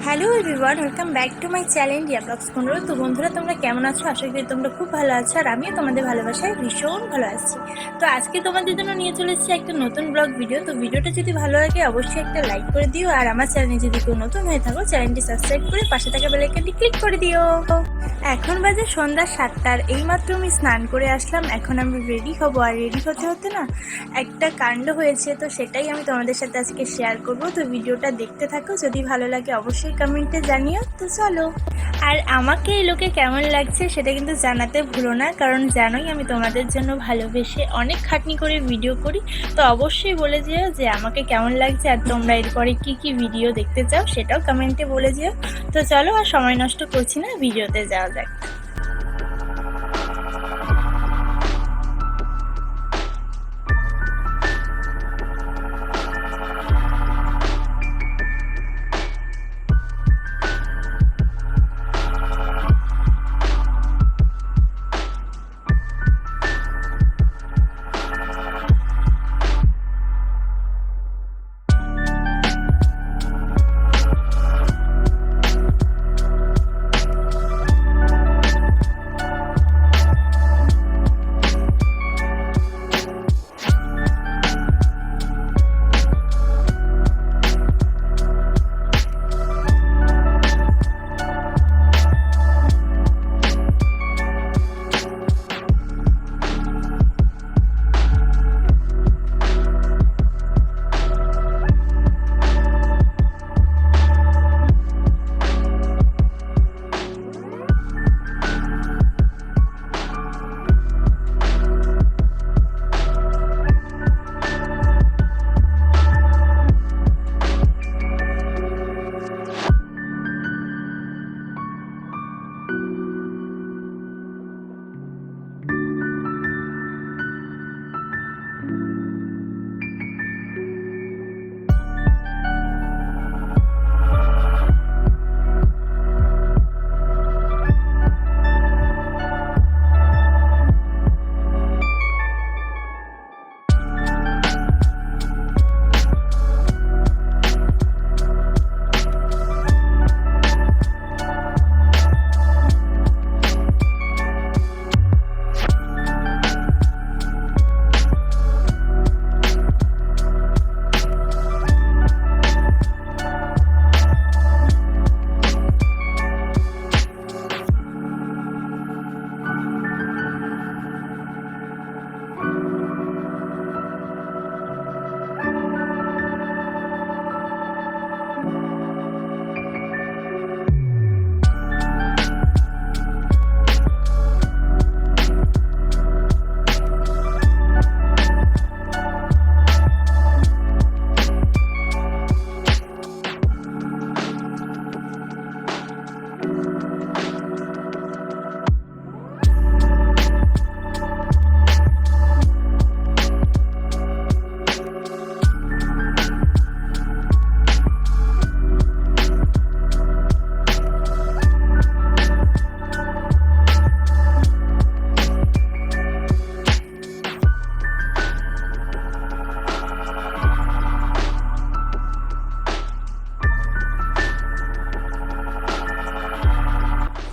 Hello everyone, welcome back to my channel Riya blogs 15। তো বন্ধুরা, তোমরা কেমন আছো? আশা করি তোমরা খুব ভালো আছো, আর আমিও তোমাদের ভালোবাসায় ভীষণ ভালো আছি। তো আজকে তোমাদের জন্য নিয়ে চলে এসেছি একটা নতুন ব্লগ ভিডিও। তো ভিডিওটা যদি ভালো লাগে অবশ্যই একটা লাইক করে দিও, আর আমার চ্যানেলে যদি কেউ নতুন হয়ে থাকো চ্যানেলটি সাবস্ক্রাইব করে পাশে থাকা বেল আইকনটি ক্লিক করে দিও। এখন বাজে সন্ধ্যা 7টার, এইমাত্র আমি স্নান করে আসলাম। এখন আমি রেডি হব, আর রেডি হতে হতে না একটা কাণ্ড হয়েছে, তো সেটাই আমি তোমাদের সাথে আজকে শেয়ার করব। তো ভিডিওটা দেখতে থাকো, যদি ভালো লাগে অবশ্যই কমেন্টে জানিও। তো চলো, আর আমাকে এই লোকে কেমন লাগছে সেটা কিন্তু জানাতে ভুলো না, কারণ জানোই আমি তোমাদের জন্য ভালোবেসে অনেক খাটনি করে ভিডিও করি। তো অবশ্যই বলে যেও যে আমাকে কেমন লাগছে, আর তোমরা এরপরে কি কি ভিডিও দেখতে চাও সেটাও কমেন্টে বলে যেও। তো চলো, আর সময় নষ্ট করছি না, ভিডিওতে যাওয়া যাক।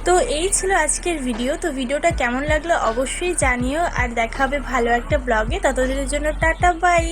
তো এই ছিল আজকের ভিডিও। তো ভিডিওটা কেমন লাগলো অবশ্যই জানিও, আর দেখা হবে ভালো একটা ব্লগে। ততদিনের জন্য টাটা, বাই।